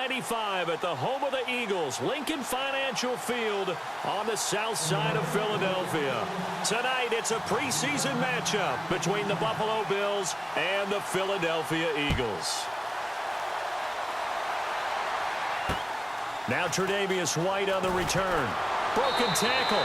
95 at the home of the Eagles, Lincoln Financial Field on the south side of Philadelphia. Tonight, it's a preseason matchup between the Buffalo Bills and the Philadelphia Eagles. Now Tre'Davious White on the return. Broken tackle.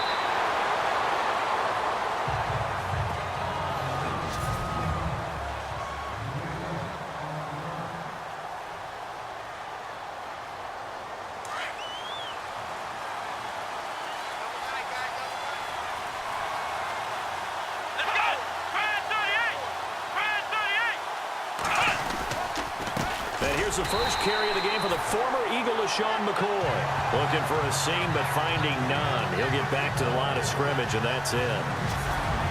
Here's the first carry of the game for the former Eagle, LaShawn McCoy. Looking for a seam, but finding none. He'll get back to the line of scrimmage, and that's it.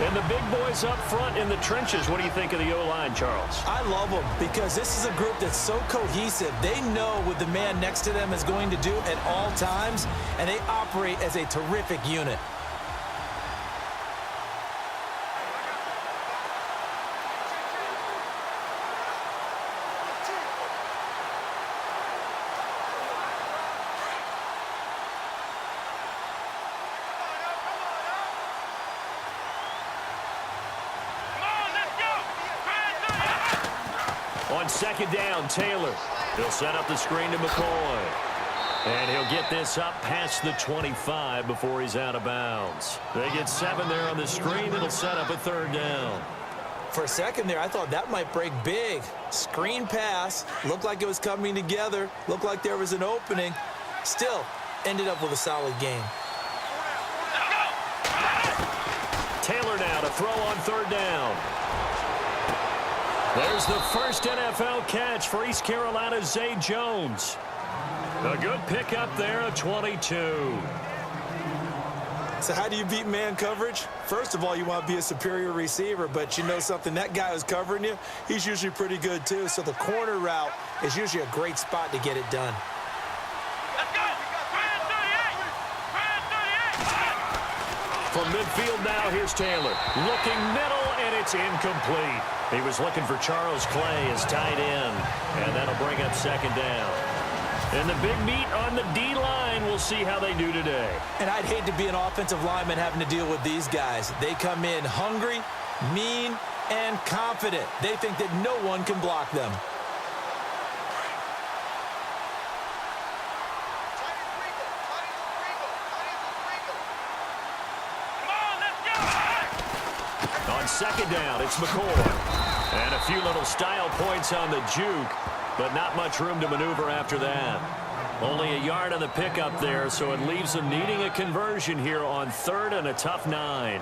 And the big boys up front in the trenches. What do you think of the O-line, Charles? I love them because this is a group that's so cohesive. They know what the man next to them is going to do at all times, and they operate as a terrific unit. On second down, Taylor. He'll set up the screen to McCoy. And he'll get this up past the 25 before he's out of bounds. They get 7 there on the screen. It'll set up a third down. For a second there, I thought that might break big. Screen pass. Looked like it was coming together. Looked like there was an opening. Still, ended up with a solid game. Taylor now to throw on third down. There's the first NFL catch for East Carolina's Zay Jones. A good pickup there, a 22. So how do you beat man coverage? First of all, you want to be a superior receiver, but you know something, that guy who's covering you, he's usually pretty good too. So the corner route is usually a great spot to get it done. From midfield now, here's Taylor. Looking middle, and it's incomplete. He was looking for Charles Clay as tight end, and that'll bring up second down. And the big meat on the D-line, we'll see how they do today. And I'd hate to be an offensive lineman having to deal with these guys. They come in hungry, mean, and confident. They think that no one can block them. On second down, it's McCoy. And a few little style points on the juke, but not much room to maneuver after that. Only a yard on the pickup there, so it leaves them needing a conversion here on third and a tough 9.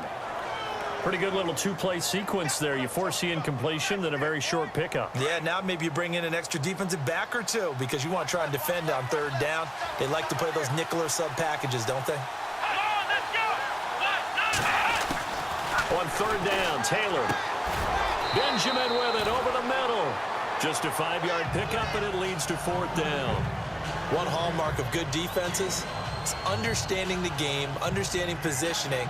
Pretty good little two-play sequence there. You force the incompletion, then a very short pickup. Yeah, now maybe you bring in an extra defensive back or two because you want to try and defend on third down. They like to play those nickel or sub packages, don't they? On third down, Taylor. Benjamin with it over the middle. Just a 5-yard pickup, and it leads to fourth down. One hallmark of good defenses is understanding the game, understanding positioning,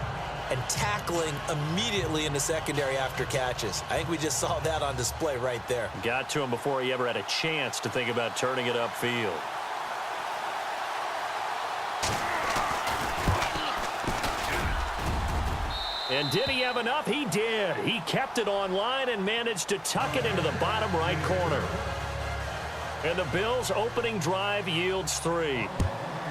and tackling immediately in the secondary after catches. I think we just saw that on display right there. Got to him before he ever had a chance to think about turning it upfield. And did he have enough? He did. He kept it online and managed to tuck it into the bottom right corner. And the Bills' opening drive yields 3.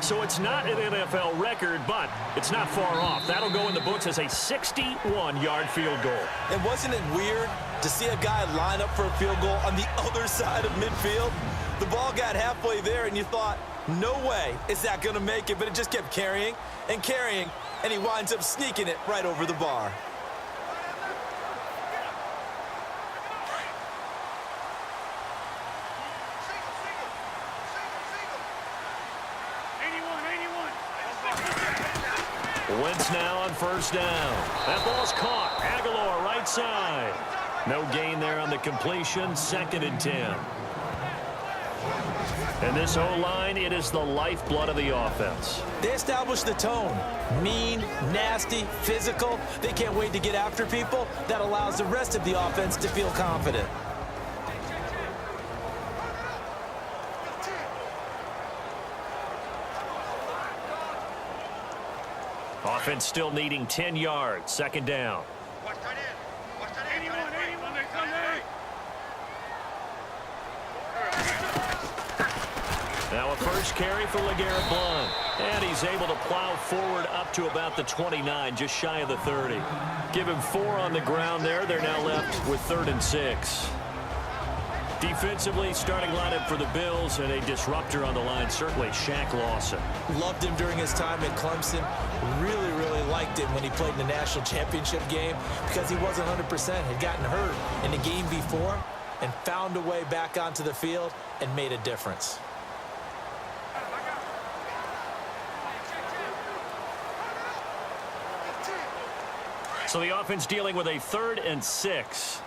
So it's not an NFL record, but it's not far off. That'll go in the books as a 61-yard field goal. And wasn't it weird to see a guy line up for a field goal on the other side of midfield? The ball got halfway there, and you thought, no way is that going to make it, but it just kept carrying and carrying, and he winds up sneaking it right over the bar. Wentz now on first down. That ball's caught. Aguilar right side. No gain there on the completion. 2nd and 10. And this O-line, it is the lifeblood of the offense. They establish the tone. Mean, nasty, physical. They can't wait to get after people. That allows the rest of the offense to feel confident. Offense still needing 10 yards. Second down. Now a first carry for LeGarrette Blount. And he's able to plow forward up to about the 29, just shy of the 30. Give him 4 on the ground there. They're now left with 3rd and 6. Defensively, starting lineup for the Bills, and a disruptor on the line, certainly Shaq Lawson. Loved him during his time at Clemson. Really, really liked him when he played in the national championship game because he wasn't 100%, had gotten hurt in the game before and found a way back onto the field and made a difference. So the offense dealing with a 3rd and 6.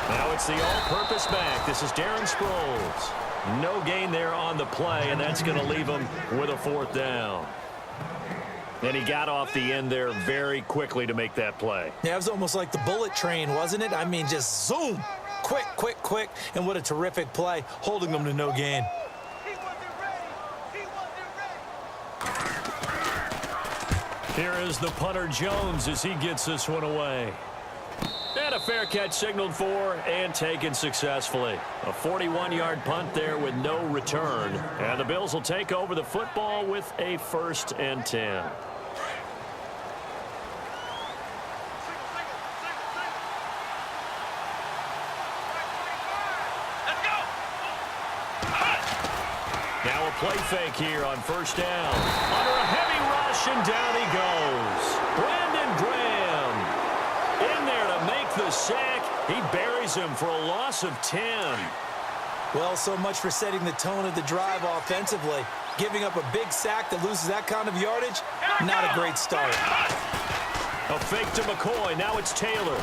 Now it's the all-purpose back. This is Darren Sproles. No gain there on the play, and that's going to leave him with a 4th down. And he got off the end there very quickly to make that play. Yeah, it was almost like the bullet train, wasn't it? I mean, just zoom. Quick, quick, quick. And what a terrific play, holding them to no gain. Here is the punter Jones as he gets this one away. And a fair catch signaled for and taken successfully. A 41-yard punt there with no return. And the Bills will take over the football with a 1st and 10. Now a play fake here on 1st down. Under a heavy rush, and down he goes. Brandon Graham in there to make the sack. He buries him for a loss of 10. Well, so much for setting the tone of the drive offensively. Giving up a big sack that loses that kind of yardage, not a great start. A fake to McCoy. Now it's Taylor.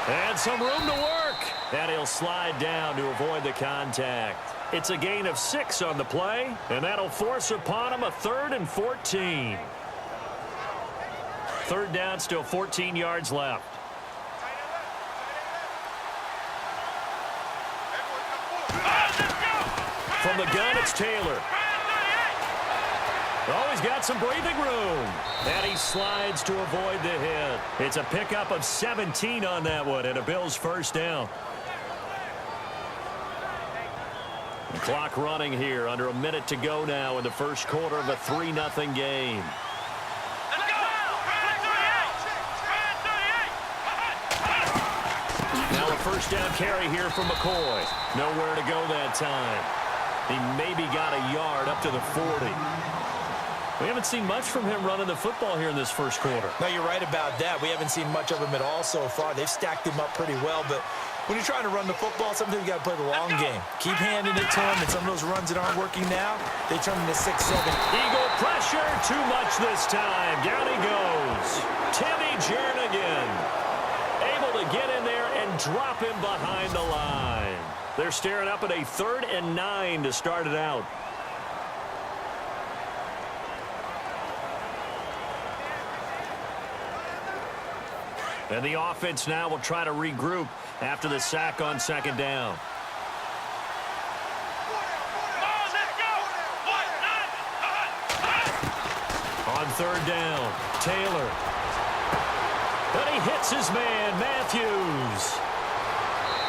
And some room to work. And he'll slide down to avoid the contact. It's a gain of 6 on the play, and that'll force upon him a 3rd and 14. 3rd down, still 14 yards left. From the gun, it's Taylor. Oh, he's got some breathing room. And he slides to avoid the hit. It's a pickup of 17 on that one, and a Bills 1st down. The clock running here, under a minute to go now in the 1st quarter of a 3-0 game. Now a 1st down carry here from McCoy. Nowhere to go that time. He maybe got a yard up to the 40. We haven't seen much from him running the football here in this 1st quarter. No, you're right about that. We haven't seen much of him at all so far. They've stacked him up pretty well, but when you're trying to run the football, sometimes you got to play the long game. Keep handing it to him, and some of those runs that aren't working now, they turn into 6-7. Eagle pressure, too much this time. Down he goes. Timmy Jernigan able to get in there and drop him behind the line. They're staring up at a 3rd and 9 to start it out. And the offense now will try to regroup after the sack on 2nd down. On 3rd down, Taylor. And he hits his man, Matthews.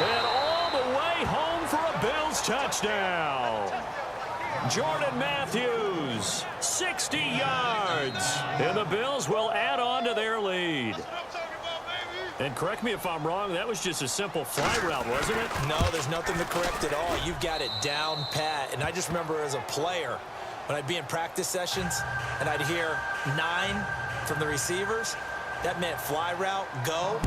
And all the way home for a Bills touchdown. Jordan Matthews, 60 yards. And the Bills will add on to their lead. And correct me if I'm wrong, that was just a simple fly route, wasn't it? No, there's nothing to correct at all. You've got it down pat. And I just remember as a player, when I'd be in practice sessions and I'd hear 9 from the receivers, that meant fly route, go,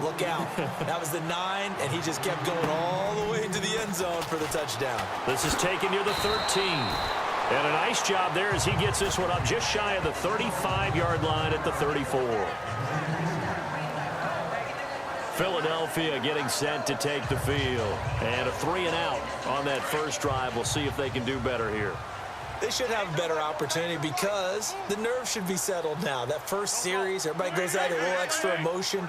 look out. That was the 9, and he just kept going all the way into the end zone for the touchdown. This is taken near the 13. And a nice job there as he gets this one up just shy of the 35-yard line at the 34. Philadelphia getting set to take the field. And a 3-and-out on that first drive. We'll see if they can do better here. They should have a better opportunity because the nerves should be settled now. That first series, everybody goes out a little extra emotion.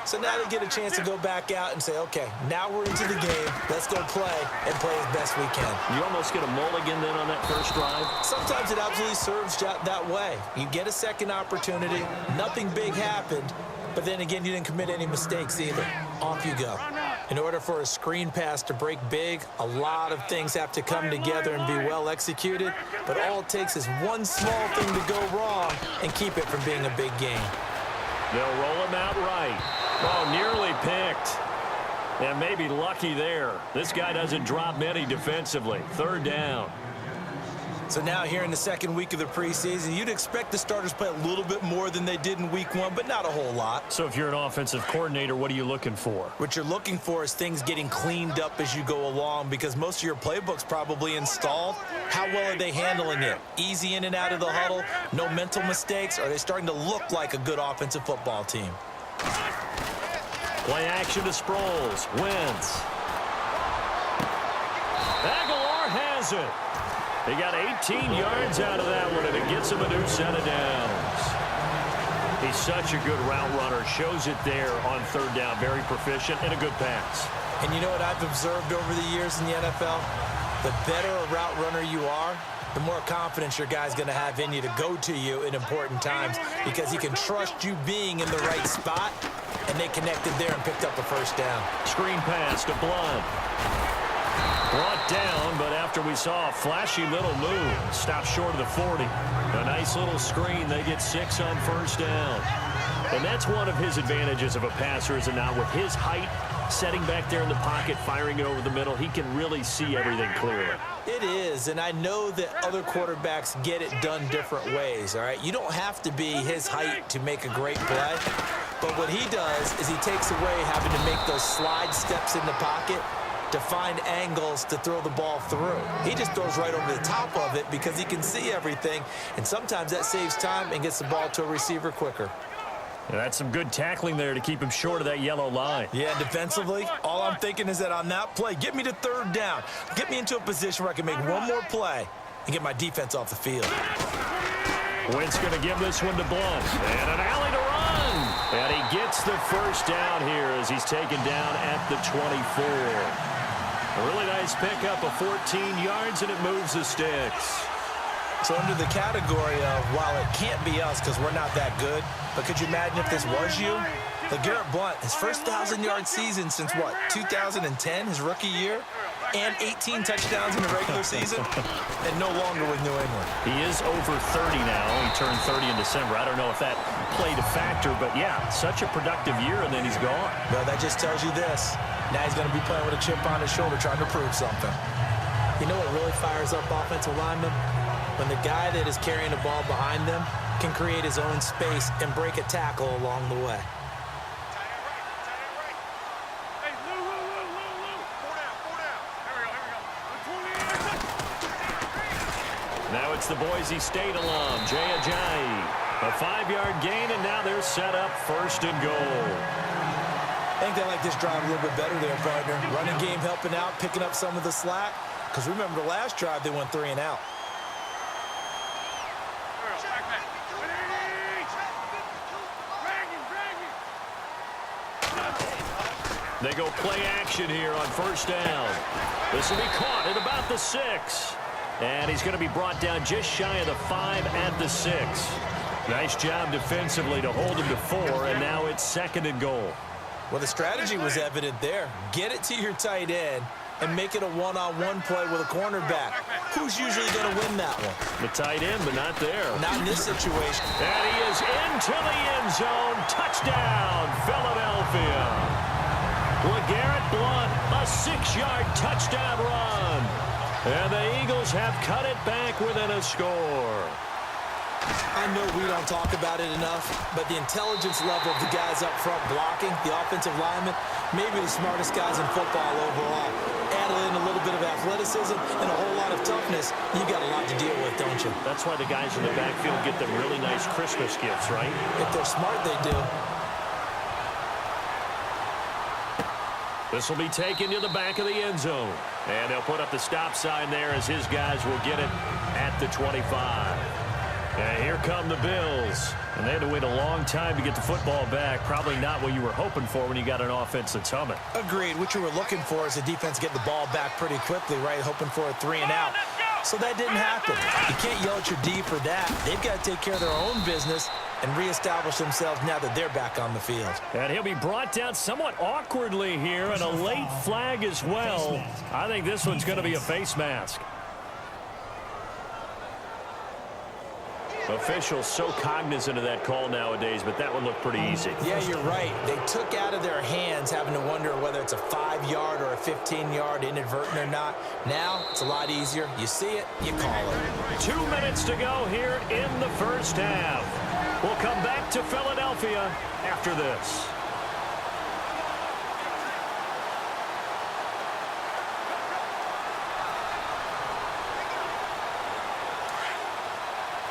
So now they get a chance to go back out and say, okay, now we're into the game. Let's go play and play as best we can. You almost get a mulligan then on that first drive? Sometimes it absolutely serves that way. You get a second opportunity. Nothing big happened. But then again, you didn't commit any mistakes either. Off you go. In order for a screen pass to break big, a lot of things have to come together and be well executed. But all it takes is one small thing to go wrong and keep it from being a big game. They'll roll him out right. Oh, nearly picked. And maybe lucky there. This guy doesn't drop many defensively. Third down. So now here in the second week of the preseason, you'd expect the starters play a little bit more than they did in week one, but not a whole lot. So if you're an offensive coordinator, what are you looking for? What you're looking for is things getting cleaned up as you go along, because most of your playbook's probably installed. How well are they handling it? Easy in and out of the huddle? No mental mistakes? Are they starting to look like a good offensive football team? Play action to Sproles. Wentz. Aguilar has it. He got 18 yards out of that one, and it gets him a new set of downs. He's such a good route runner. Shows it there on third down. Very proficient and a good pass. And you know what I've observed over the years in the NFL? The better a route runner you are, the more confidence your guy's going to have in you to go to you in important times, because he can trust you being in the right spot, and they connected there and picked up a first down. Screen pass to Blunt. Brought down, but after we saw a flashy little move, stopped short of the 40. A nice little screen. They get 6 on first down. And that's one of his advantages of a passer, is it not? With his height, setting back there in the pocket, firing it over the middle, he can really see everything clearly. It is, and I know that other quarterbacks get it done different ways, all right? You don't have to be his height to make a great play, but what he does is he takes away having to make those slide steps in the pocket to find angles to throw the ball through. He just throws right over the top of it because he can see everything, and sometimes that saves time and gets the ball to a receiver quicker. And that's some good tackling there to keep him short of that yellow line. Yeah, defensively, all I'm thinking is that on that play, get me to third down. Get me into a position where I can make one more play and get my defense off the field. Wentz going to give this one to Blunt. And an alley to run. And he gets the first down here as he's taken down at the 24. A really nice pickup of 14 yards, and it moves the sticks. So under the category of, while it can't be us because we're not that good, but could you imagine if this was you? LeGarrette Blunt, his first 1,000-yard season since, what, 2010, his rookie year? And 18 touchdowns in the regular season, and no longer with New England. He is over 30 now. He turned 30 in December. I don't know if that played a factor, but yeah, such a productive year, and then he's gone. Well, that just tells you this. Now he's going to be playing with a chip on his shoulder trying to prove something. You know what really fires up offensive linemen? When the guy that is carrying the ball behind them can create his own space and break a tackle along the way. Now it's the Boise State alum, Jay Ajayi. A 5-yard gain, and now they're set up first and goal. I think they like this drive a little bit better there, partner. Running game helping out, picking up some of the slack. Because remember the last drive, they went 3 and out. They go play action here on first down. This will be caught at about the 6. And he's going to be brought down just shy of the 5 at the 6. Nice job defensively to hold him to 4, and now it's second and goal. Well, the strategy was evident there. Get it to your tight end and make it a one-on-one play with a cornerback. Who's usually going to win that one? The tight end, but not there. Not in this situation. And he is into the end zone. Touchdown, Philadelphia. LeGarrette Blunt, a 6-yard touchdown run. And the Eagles have cut it back within a score. I know we don't talk about it enough, but the intelligence level of the guys up front blocking, the offensive linemen, maybe the smartest guys in football overall. Add in a little bit of athleticism and a whole lot of toughness, you got a lot to deal with, don't you? That's why the guys in the backfield get them really nice Christmas gifts, right? If they're smart, they do. This will be taken to the back of the end zone. And they'll put up the stop sign there as his guys will get it at the 25. And here come the Bills. And they had to wait a long time to get the football back. Probably not what you were hoping for when you got an offense that's humming. Agreed. What you were looking for is the defense get the ball back pretty quickly, right? Hoping for a 3 and out. So that didn't happen. You can't yell at your D for that. They've got to take care of their own business and reestablish themselves now that they're back on the field. And he'll be brought down somewhat awkwardly here, and a late flag as well. I think this one's going to be a face mask. Officials so cognizant of that call nowadays, but that would look pretty easy. Yeah, you're right. They took out of their hands having to wonder whether it's a 5-yard or a 15-yard inadvertent or not. Now, it's a lot easier. You see it, you call it. 2 minutes to go here in the first half. We'll come back to Philadelphia after this.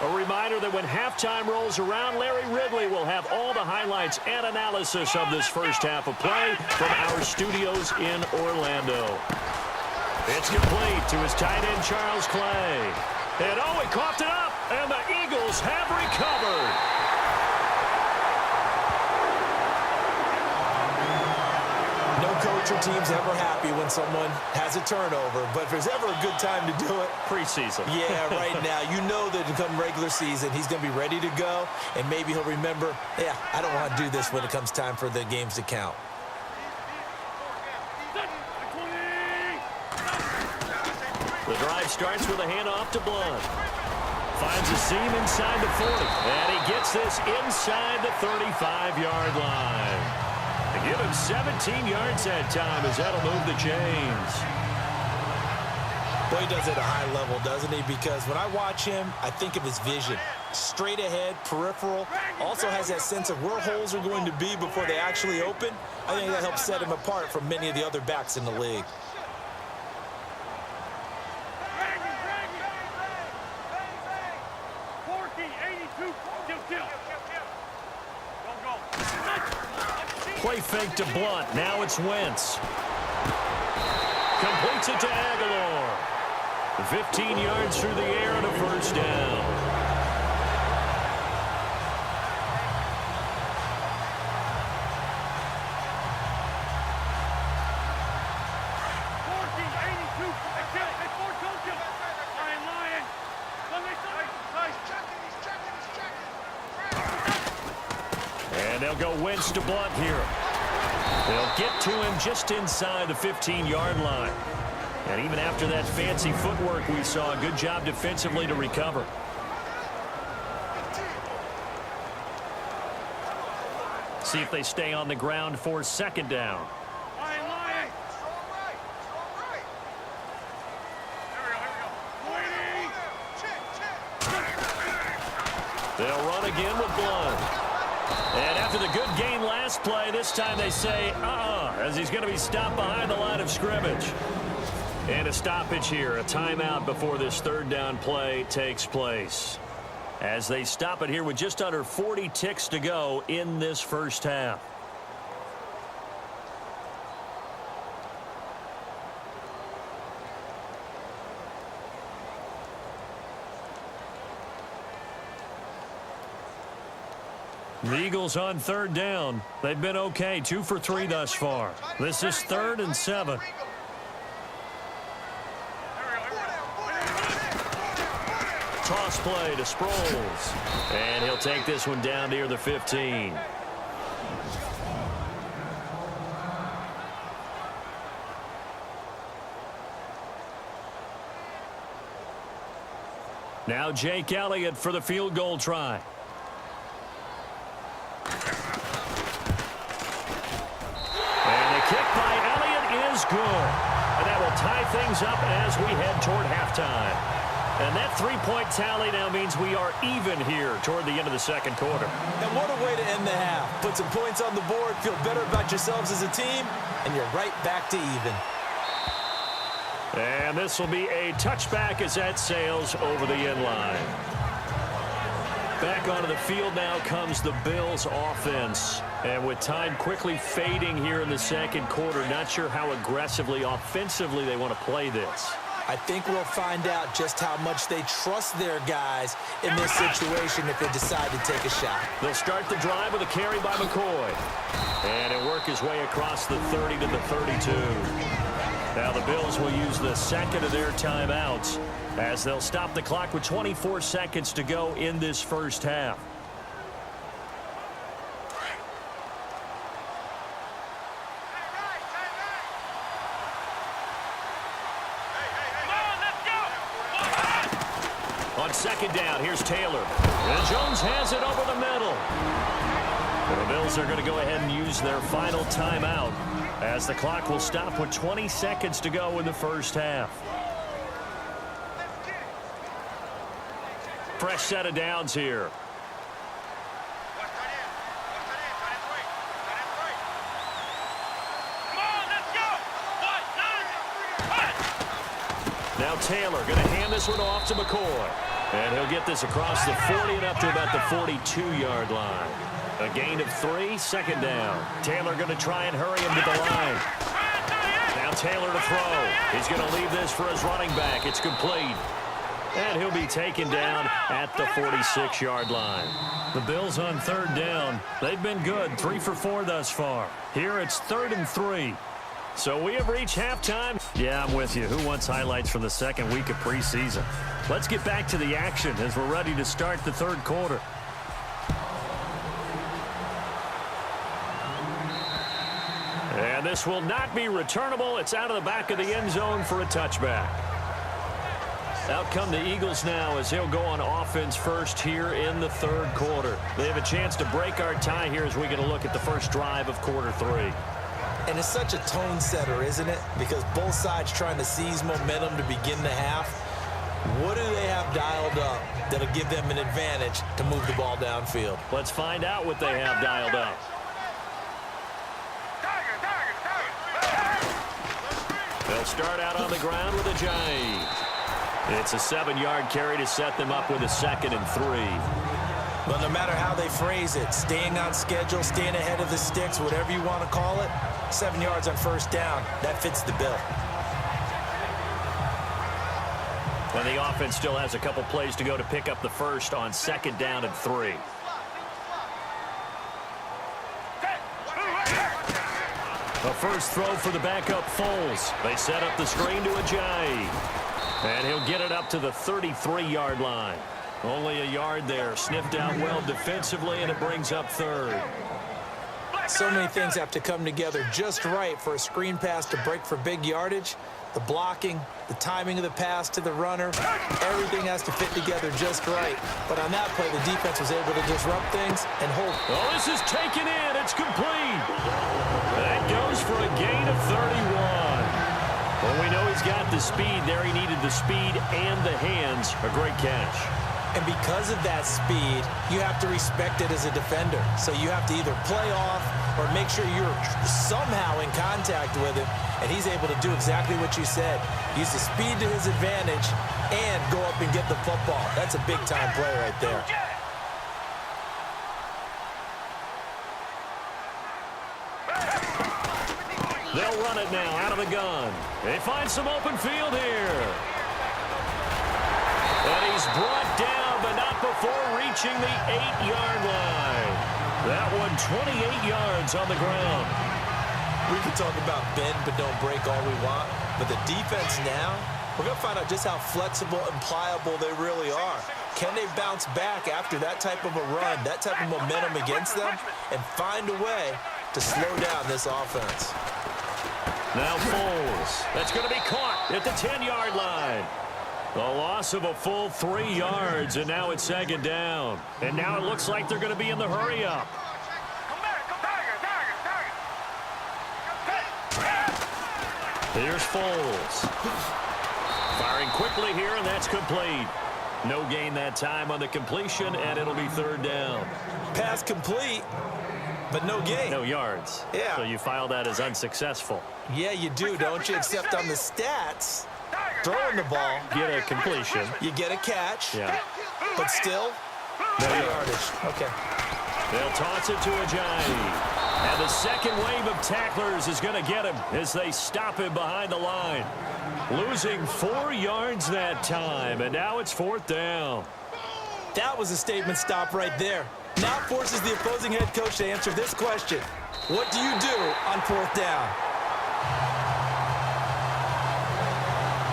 A reminder that when halftime rolls around, Larry Ridley will have all the highlights and analysis of this first half of play from our studios in Orlando. It's complete to his tight end, Charles Clay. And oh, he coughed it up, and the Eagles have recovered. No coach or team's ever happy when someone has a turnover, but if there's ever a good time to do it, preseason. Yeah, right now. You know that come regular season, he's going to be ready to go, and maybe he'll remember, yeah, I don't want to do this when it comes time for the games to count. The drive starts with a handoff to Blunt. Finds a seam inside the 40, and he gets this inside the 35-yard line. They give him 17 yards that time as that'll move the chains. Boy, he does it at a high level, doesn't he? Because when I watch him, I think of his vision. Straight ahead, peripheral. Also has that sense of where holes are going to be before they actually open. I think that helps set him apart from many of the other backs in the league. Play fake to Blunt. Now it's Wentz. Completes it to Aguilar. 15 yards through the air and a first down. And they'll go Wentz to Blunt here. They'll get to him just inside the 15-yard line. And even after that fancy footwork we saw, a good job defensively to recover. See if they stay on the ground for second down. They'll run again with Blunt. And after the good gain last play, this time they say, as he's going to be stopped behind the line of scrimmage. And a stoppage here, a timeout before this third down play takes place. As they stop it here with just under 40 ticks to go in this first half. The Eagles on third down. They've been okay, 2 for 3 thus far. This is 3rd and 7. Toss play to Sproles. And he'll take this one down near the 15. Now Jake Elliott for the field goal try. Kick by Elliott is good. And that will tie things up as we head toward halftime. And that three-point tally now means we are even here toward the end of the second quarter. And what a way to end the half. Put some points on the board, feel better about yourselves as a team, and you're right back to even. And this will be a touchback as that sails over the end line. Back onto the field now comes the Bills offense. And with time quickly fading here in the second quarter, not sure how aggressively, offensively they want to play this. I think we'll find out just how much they trust their guys in this situation if they decide to take a shot. They'll start the drive with a carry by McCoy. And he'll work his way across the 30 to the 32. Now the Bills will use the second of their timeouts as they'll stop the clock with 24 seconds to go in this first half. On second down, here's Taylor. And Jones has it over the middle. The Bills are going to go ahead and use their final timeout as the clock will stop with 20 seconds to go in the first half. Fresh set of downs here. Now Taylor going to hand this one off to McCoy. And he'll get this across the 40 and up to about the 42-yard line. A gain of 3, second down. Taylor going to try and hurry him to the line. Now Taylor to throw. He's going to leave this for his running back. It's complete. And he'll be taken down at the 46-yard line. The Bills on third down. They've been good, 3 for 4 thus far. Here it's 3rd and 3. So we have reached halftime. Yeah, I'm with you. Who wants highlights from the second week of preseason? Let's get back to the action as we're ready to start the third quarter. And this will not be returnable. It's out of the back of the end zone for a touchback. Out come the Eagles now as they'll go on offense first here in the third quarter. They have a chance to break our tie here as we get a look at the first drive of quarter 3. And it's such a tone setter, isn't it? Because both sides trying to seize momentum to begin the half. What do they have dialed up that'll give them an advantage to move the ball downfield? Let's find out what they have dialed up. They'll start out on the ground with a jive. It's a 7-yard carry to set them up with a 2nd and 3. But no matter how they phrase it, staying on schedule, staying ahead of the sticks, whatever you want to call it, 7 yards on first down, that fits the bill. And the offense still has a couple plays to go to pick up the first on 2nd down and 3. A first throw for the backup Foles. They set up the screen to Ajayi. And he'll get it up to the 33-yard line. Only a yard there. Sniffed out well defensively, and it brings up 3rd. So many things have to come together just right for a screen pass to break for big yardage. The blocking, the timing of the pass to the runner, everything has to fit together just right. But on that play, the defense was able to disrupt things and hold. Oh, this is taken in. It's complete. That goes for a gain of 31. Well, we know he's got the speed there. He needed the speed and the hands. A great catch. And because of that speed, you have to respect it as a defender. So you have to either play off or make sure you're somehow in contact with him. And he's able to do exactly what you said. Use the speed to his advantage and go up and get the football. That's a big-time play right there. They'll run it now out of the gun. They find some open field here. And he's brought down, but not before reaching the 8-yard line. That one 28 yards on the ground. We can talk about bend but don't break all we want. But the defense now, we're going to find out just how flexible and pliable they really are. Can they bounce back after that type of a run, that type of momentum against them, and find a way to slow down this offense? Now Foles. That's going to be caught at the 10-yard line. The loss of a full 3 yards, and now it's 2nd down. And now it looks like they're going to be in the hurry-up. Here's Foles. Firing quickly here, and that's complete. No gain that time on the completion, and it'll be 3rd down. Pass complete, but no gain. No yards. Yeah. So you file that as unsuccessful. Yeah, you do, don't you? Except on the stats, throwing the ball, Get a completion. you get a catch, Yeah. but still, no yardage. Okay. They'll toss it to Ajayi. And the second wave of tacklers is going to get him as they stop him behind the line. Losing 4 yards that time, and now it's 4th down. That was a statement stop right there. Now forces the opposing head coach to answer this question. What do you do on 4th down?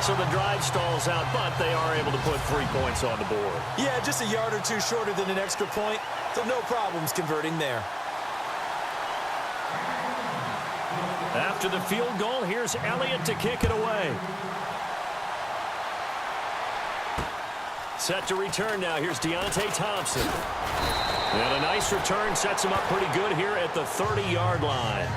So the drive stalls out, but they are able to put 3 points on the board. Yeah, just a yard or two shorter than an extra point, so no problems converting there. After the field goal, here's Elliott to kick it away. Set to return now. Here's Deontay Thompson. And a nice return sets him up pretty good here at the 30-yard line.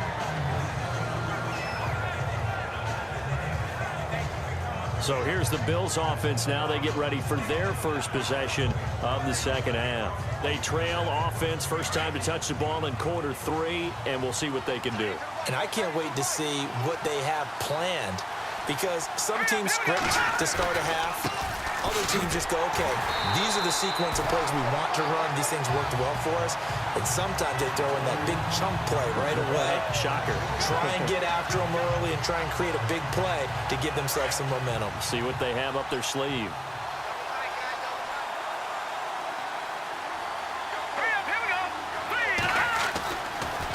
So here's the Bills offense now. They get ready for their first possession of the second half. They trail offense, first time to touch the ball in quarter 3, and we'll see what they can do. And I can't wait to see what they have planned, because some teams script to start a half. Other teams just go, okay, these are the sequence of plays we want to run. These things worked well for us. And sometimes they throw in that big chunk play right away. Shocker. Try and get after them early and try and create a big play to give themselves some momentum. See what they have up their sleeve.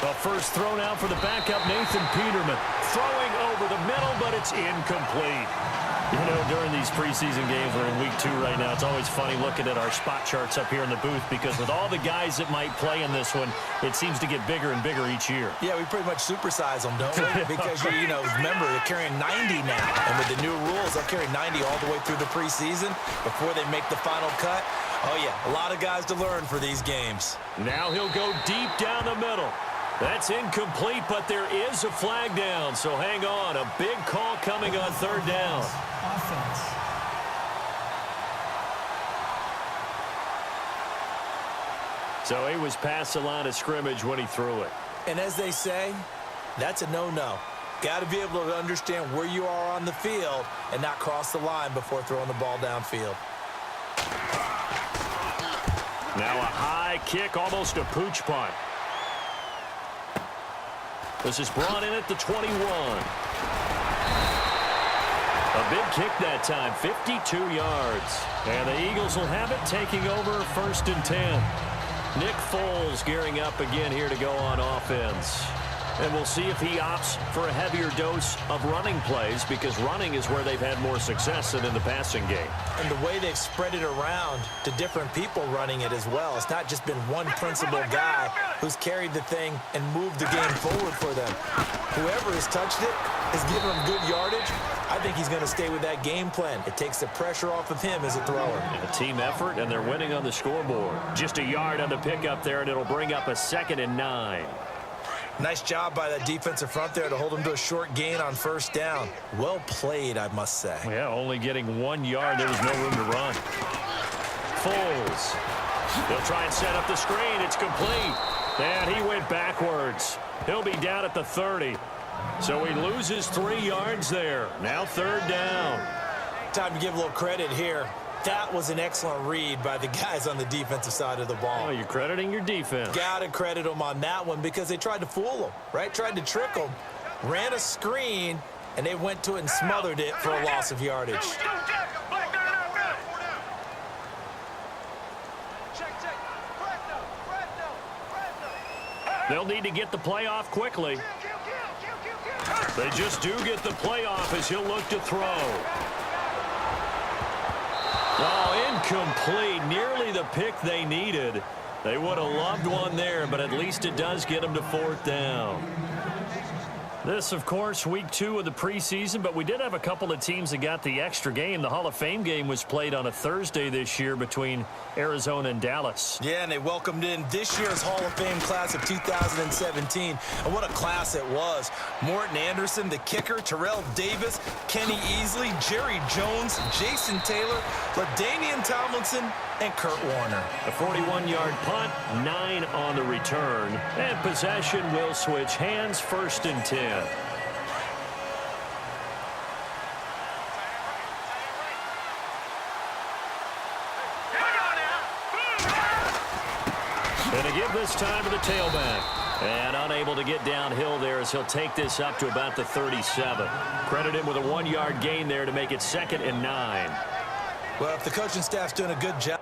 The first throw now for the backup, Nathan Peterman. Throwing over the middle, but it's incomplete. You know, during these preseason games, we're in week 2 right now. It's always funny looking at our spot charts up here in the booth, because with all the guys that might play in this one, it seems to get bigger and bigger each year. Yeah, we pretty much supersize them, don't we? Because, you know, remember, they're carrying 90 now. And with the new rules, they'll carry 90 all the way through the preseason before they make the final cut. Oh, yeah, a lot of guys to learn for these games. Now he'll go deep down the middle. That's incomplete, but there is a flag down, so hang on. A big call coming on 3rd down. Offense. So he was past the line of scrimmage when he threw it. And as they say, that's a no-no. Got to be able to understand where you are on the field and not cross the line before throwing the ball downfield. Now a high kick, almost a pooch punt. This is brought in at the 21. A big kick that time, 52 yards. And the Eagles will have it, taking over 1st and 10. Nick Foles gearing up again here to go on offense. And we'll see if he opts for a heavier dose of running plays, because running is where they've had more success than in the passing game. And the way they've spread it around to different people running it as well. It's not just been one principal guy who's carried the thing and moved the game forward for them. Whoever has touched it has given them good yardage. I think he's going to stay with that game plan. It takes the pressure off of him as a thrower. A team effort, and they're winning on the scoreboard. Just a yard on the pickup there, and it'll bring up a 2nd and 9. Nice job by that defensive front there to hold him to a short gain on 1st down. Well played, I must say. Yeah, only getting 1 yard. There was no room to run. Foles. They'll try and set up the screen. It's complete. And he went backwards. He'll be down at the 30. So he loses 3 yards there. Now 3rd down. Time to give a little credit here. That was an excellent read by the guys on the defensive side of the ball. Oh, you're crediting your defense. Got to credit them on that one, because they tried to fool them, right? Tried to trick them, ran a screen, and they went to it and smothered it for a loss of yardage. They'll need to get the play off quickly. They just do get the play off as he'll look to throw. Oh, incomplete. Nearly the pick they needed. They would have loved one there, but at least it does get them to 4th down. This, of course, week 2 of the preseason, but we did have a couple of teams that got the extra game. The Hall of Fame game was played on a Thursday this year between Arizona and Dallas. Yeah, and they welcomed in this year's Hall of Fame class of 2017. And what a class it was. Morton Anderson, the kicker, Terrell Davis, Kenny Easley, Jerry Jones, Jason Taylor, LaDainian Tomlinson, and Kurt Warner. A 41-yard punt, 9 on the return. And possession will switch hands, 1st and 10. And to give this this time to the tailback. And unable to get downhill there as he'll take this up to about the 37. Credit him with a 1-yard gain there to make it 2nd and 9. Well, if the coaching staff's doing a good job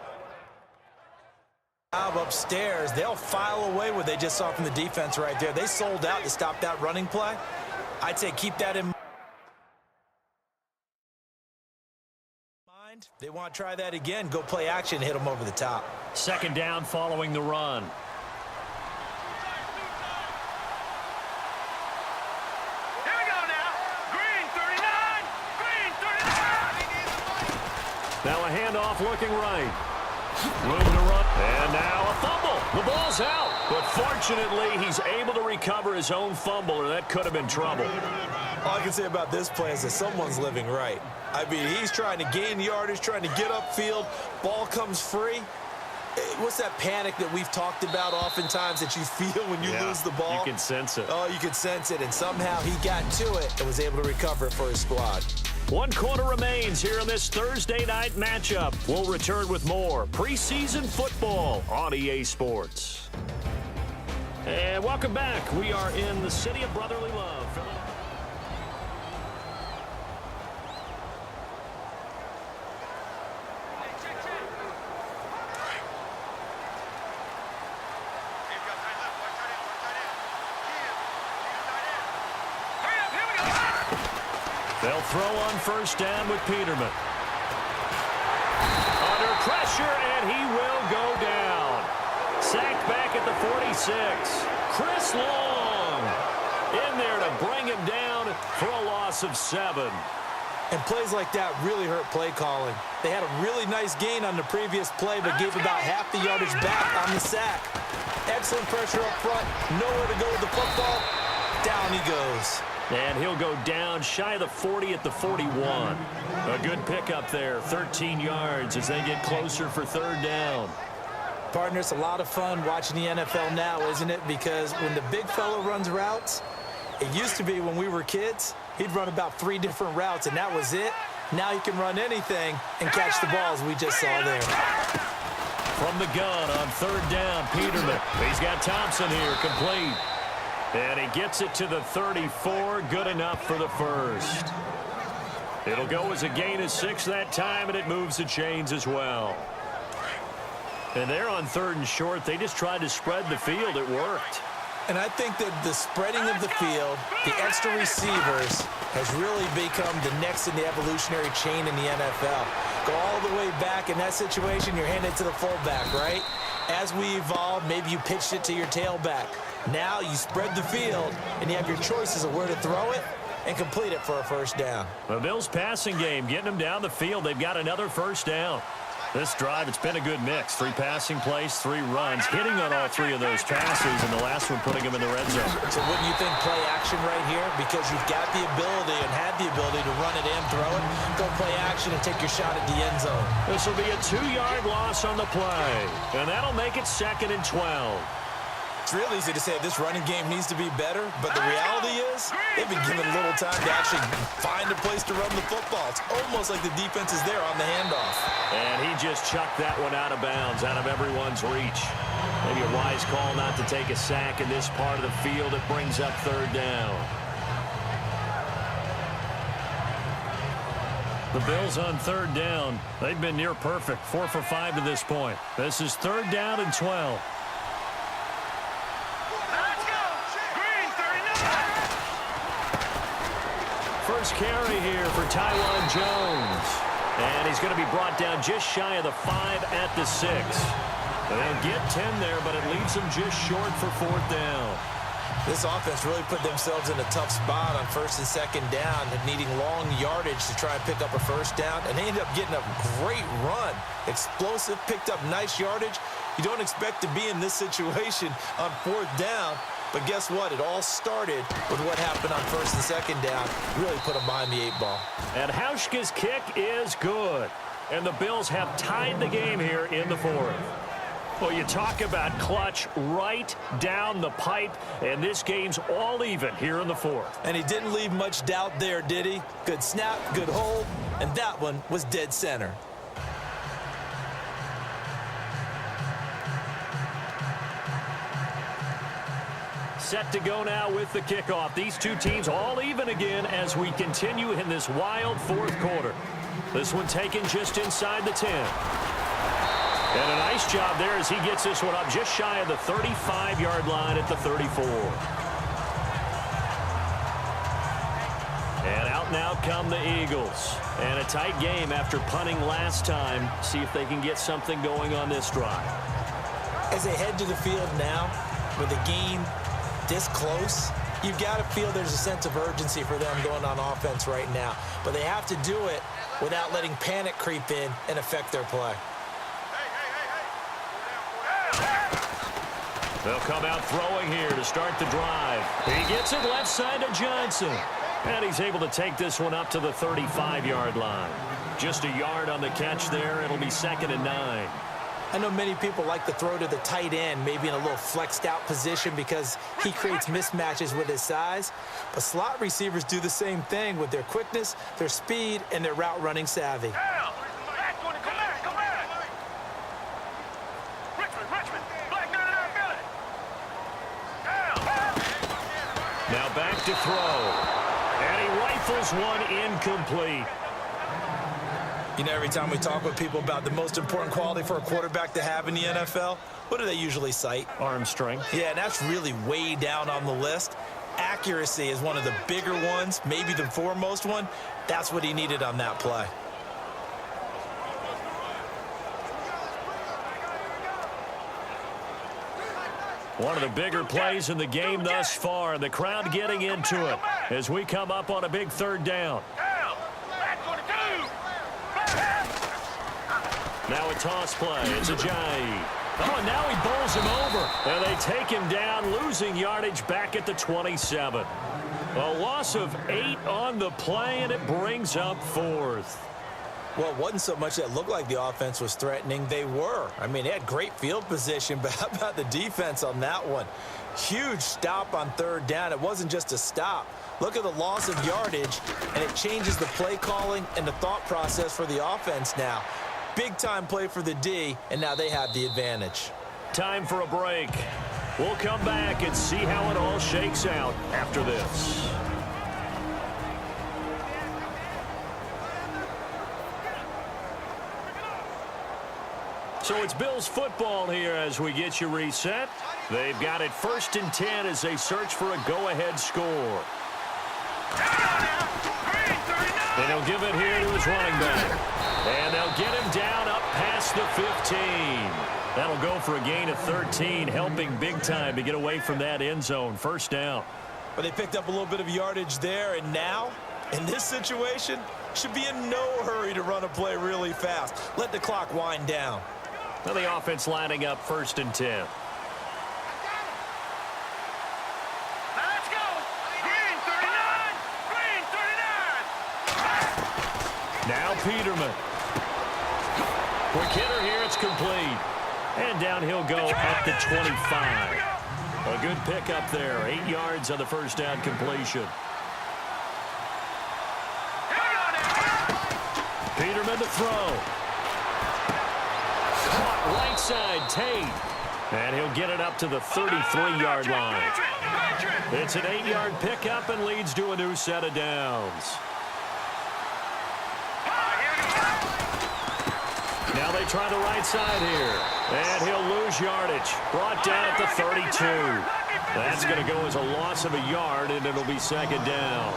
upstairs, they'll file away what they just saw from the defense right there. They sold out to stop that running play. I'd say keep that in mind. They want to try that again. Go play action, hit them over the top. 2nd down following the run. Here we go now. Green 39. Green 39. Now a handoff looking right. Room to run. And now a fumble. The ball's out. But fortunately, he's able to recover his own fumble, or that could have been trouble. All I can say about this play is that someone's living right. I mean, he's trying to gain yardage, trying to get upfield. Ball comes free. What's that panic that we've talked about oftentimes that you feel when you lose the ball? You can sense it. Oh, you can sense it. And somehow he got to it and was able to recover it for his squad. 1 quarter remains here in this Thursday night matchup. We'll return with more preseason football on EA Sports. And welcome back. We are in the city of brotherly love. They'll throw on 1st down with Peterman. Under pressure, and he will go down. Sacked back at the 46. Chris Long in there to bring him down for a loss of 7. And plays like that really hurt play calling. They had a really nice gain on the previous play, but gave about half the yardage back on the sack. Excellent pressure up front. Nowhere to go with the football. Down he goes. And he'll go down shy of the 40 at the 41. A good pickup there, 13 yards as they get closer for 3rd down. Partner, it's a lot of fun watching the NFL now, isn't it? Because when the big fella runs routes, it used to be when we were kids, he'd run about 3 different routes, and that was it. Now he can run anything and catch the balls we just saw there. From the gun on 3rd down, Peterman. He's got Thompson here, complete. And he gets it to the 34, good enough for the 1st. It'll go as a gain of 6 that time, and it moves the chains as well. And they're on 3rd and short. They just tried to spread the field. It worked. And I think that the spreading of the field, the extra receivers, has really become the next in the evolutionary chain in the NFL. Go all the way back in that situation, you're handed to the fullback, right? As we evolve, maybe you pitched it to your tailback. Now you spread the field, and you have your choices of where to throw it and complete it for a 1st down. The Bills' passing game, getting them down the field. They've got another 1st down. This drive, it's been a good mix. 3 passing plays, 3 runs, hitting on all 3 of those passes, and the last one putting them in the red zone. So wouldn't you think play action right here? Because you've got the ability and had the ability to run it and throw it. Go play action and take your shot at the end zone. This will be a 2-yard loss on the play, and that'll make it 2nd and 12. It's real easy to say this running game needs to be better, but the reality is they've been given little time to actually find a place to run the football. It's almost like the defense is there on the handoff. And he just chucked that one out of bounds, out of everyone's reach. Maybe a wise call not to take a sack in this part of the field. It brings up 3rd down. The Bills on 3rd down. They've been near perfect, 4 for 5 to this point. This is 3rd down and 12. First carry here for Tywan Jones. And he's going to be brought down just shy of the 5 at the 6. They'll get 10 there, but it leaves them just short for 4th down. This offense really put themselves in a tough spot on 1st and 2nd down, needing long yardage to try and pick up a 1st down, and they ended up getting a great run. Explosive, picked up nice yardage. You don't expect to be in this situation on 4th down, but guess what? It all started with what happened on 1st and 2nd down. Really put them behind the 8 ball. And Hauschka's kick is good. And the Bills have tied the game here in the 4th. Well, you talk about clutch right down the pipe, and this game's all even here in the 4th. And he didn't leave much doubt there, did he? Good snap, good hold, and that one was dead center. set to go now with the kickoff. These two teams all even again as we continue in this wild fourth quarter. This one taken just inside the 10. And a nice job there as he gets this one up just shy of the 35-yard line at the 34. And out now come the Eagles. And a tight game after punting last time. See if they can get something going on this drive. As they head to the field now, with the game this close, you've got to feel there's a sense of urgency for them going on offense right now. But they have to do it without letting panic creep in and affect their play. They'll come out throwing here to start the drive. He gets it left side to Johnson. And he's able to take this one up to the 35-yard line. Just a yard on the catch there. It'll be 2nd and 9. I know many people like to throw to the tight end, maybe in a little flexed out position because he creates mismatches with his size. But slot receivers do the same thing with their quickness, their speed, and their route running savvy. Now back to throw. And he rifles one incomplete. You know, every time we talk with people about the most important quality for a quarterback to have in the NFL, what do they usually cite? Arm strength. Yeah, and that's really way down on the list. Accuracy is one of the bigger ones, maybe the foremost one. That's what he needed on that play. One of the bigger plays in the game thus far. The crowd getting into it as we come up on a big 3rd down. Now a toss play. It's Ajayi. Oh, and now he bowls him over. And they take him down, losing yardage back at the 27. A loss of 8 on the play, and it brings up 4th. Well, it wasn't so much that looked like the offense was threatening. They were. I mean, they had great field position, but how about the defense on that one? Huge stop on 3rd down. It wasn't just a stop. Look at the loss of yardage, and it changes the play calling and the thought process for the offense now. Big-time play for the D, and now they have the advantage. Time for a break. We'll come back and see how it all shakes out after this. So it's Bills football here as we get you reset. They've got it 1st and 10 as they search for a go-ahead score. And he'll give it here to his running back. And they'll get him down up past the 15. That'll go for a gain of 13, helping big time to get away from that end zone. 1st down. But they picked up a little bit of yardage there, and now, in this situation, should be in no hurry to run a play really fast. Let the clock wind down. Now the offense lining up 1st and 10. Let's go. Green 39. Green 39. Now Peterman. Quick hitter here. It's complete. And down he'll go at the 25. A good pickup there. 8 yards on the 1st down completion. Peterman to throw. Caught right side, Tate. And he'll get it up to the 33-yard line. It's an 8-yard pickup and leads to a new set of downs. Now they try the right side here. And he'll lose yardage. Brought down at the 32. That's going to go as a loss of a yard, and it'll be 2nd down.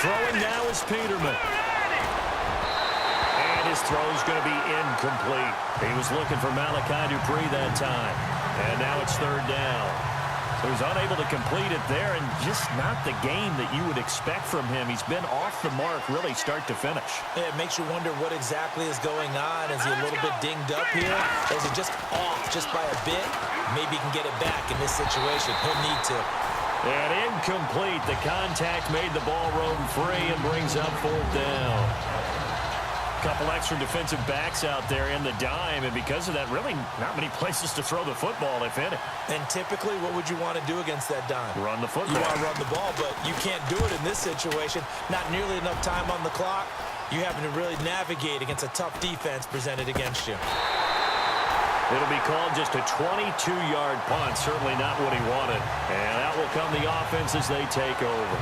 Throwing now is Peterman. And his throw's going to be incomplete. He was looking for Malachi Dupree that time. And now it's 3rd down. So he's unable to complete it there, and just not the game that you would expect from him. He's been off the mark really start to finish. Yeah, it makes you wonder what exactly is going on. Is he a little bit dinged up here? Or is he just off just by a bit? Maybe he can get it back in this situation. He'll need to. And incomplete. The contact made the ball roam free and brings up 4th down. Couple extra defensive backs out there in the dime, and because of that, really not many places to throw the football, if any. And typically, what would you want to do against that dime? Run the football. You want to run the ball, but you can't do it in this situation. Not nearly enough time on the clock. You having to really navigate against a tough defense presented against you. It'll be called just a 22-yard punt. Certainly not what he wanted. And out will come the offense as they take over.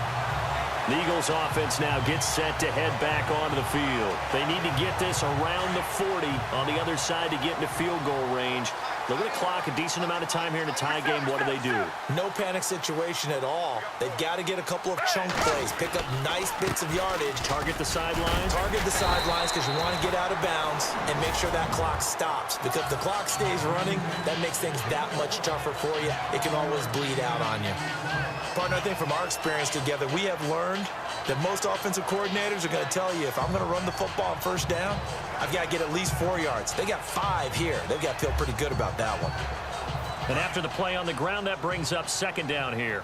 The Eagles offense now gets set to head back onto the field. They need to get this around the 40 on the other side to get into field goal range. They're going to clock a decent amount of time here in a tie game. What do? No panic situation at all. They've got to get a couple of chunk plays, pick up nice bits of yardage. Target the sidelines? Target the sidelines because you want to get out of bounds and make sure that clock stops. Because if the clock stays running, that makes things that much tougher for you. It can always bleed out on you. Partner, I think from our experience together, we have learned that most offensive coordinators are going to tell you, if I'm going to run the football on first down, I've got to get at least 4 yards. They got 5 here. They've got to feel pretty good about that one. And after the play on the ground, that brings up second down here.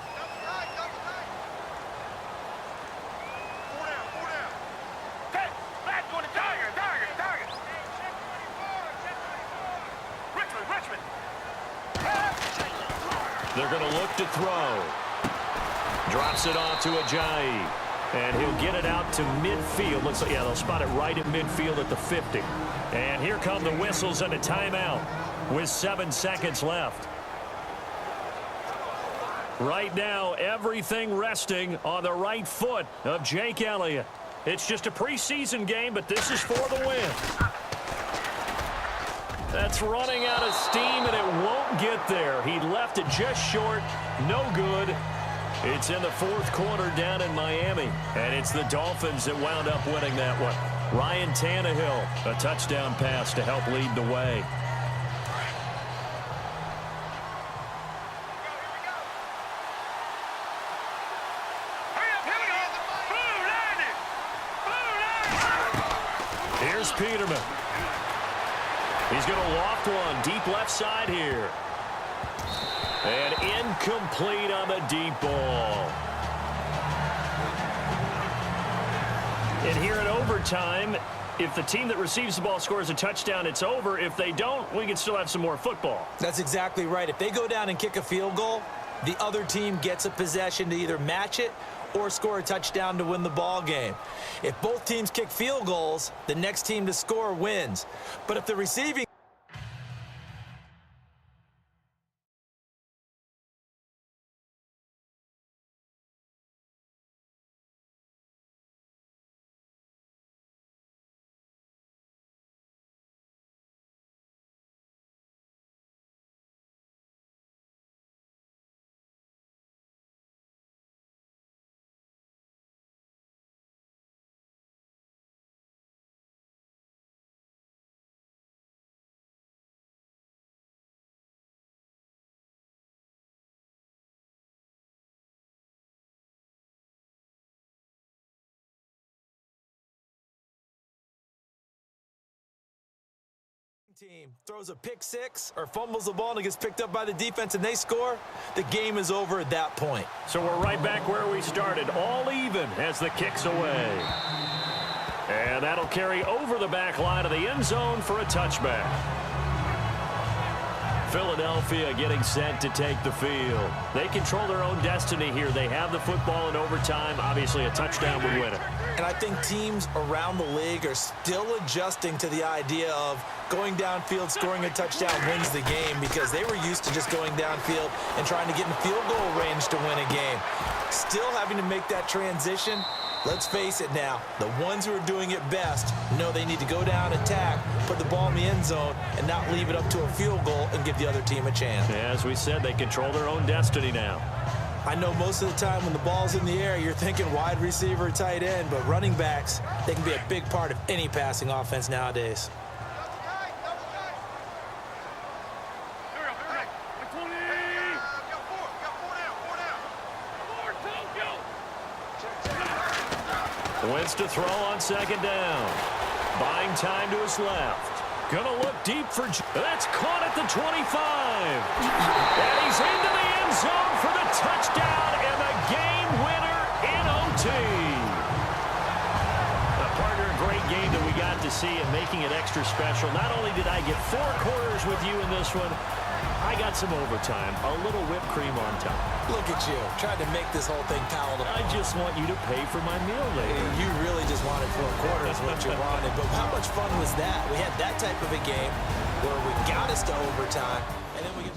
Hey, back on the target. Richmond. They're going to look to throw. Drops it off to Ajayi. And he'll get it out to midfield. Looks like, yeah, they'll spot it right at midfield at the 50. And here come the whistles and a timeout with 7 seconds left. Right now, everything resting on the right foot of Jake Elliott. It's just a preseason game, but this is for the win. That's running out of steam, and it won't get there. He left it just short. No good. It's in the fourth quarter down in Miami, and it's the Dolphins that wound up winning that one. Ryan Tannehill, a touchdown pass to help lead the way. Here's Peterman. He's going to loft one deep left side here. And incomplete on the deep ball. And here in overtime, if the team that receives the ball scores a touchdown, it's over. If they don't, we can still have some more football. That's exactly right. If they go down and kick a field goal, the other team gets a possession to either match it or score a touchdown to win the ball game. If both teams kick field goals, the next team to score wins. But if the receiving team throws a pick six or fumbles the ball and it gets picked up by the defense and they score, the game is over at that point. So we're right back where we started, all even as the kick's away. And that'll carry over the back line of the end zone for a touchback. Philadelphia getting set to take the field. They control their own destiny here. They have the football in overtime. Obviously, a touchdown would win it. And I think teams around the league are still adjusting to the idea of going downfield, scoring a touchdown wins the game because they were used to just going downfield and trying to get in field goal range to win a game. Still having to make that transition. Let's face it now, the ones who are doing it best know they need to go down, attack, put the ball in the end zone, and not leave it up to a field goal and give the other team a chance. Yeah, as we said, they control their own destiny now. I know most of the time when the ball's in the air, you're thinking wide receiver, tight end, but running backs, they can be a big part of any passing offense nowadays. Wins to throw on second down. Buying time to his left. Gonna look deep for... That's caught at the 25. And he's into the end zone for the touchdown and the game winner in OT. Partner, a great game that we got to see and making it extra special. Not only did I get 4 quarters with you in this one, I got some overtime, a little whipped cream on top. Look at you, trying to make this whole thing palatable. I just want you to pay for my meal later. You really just wanted 4 quarters, what you wanted. But how much fun was that? We had that type of a game. where we got us to overtime, and then we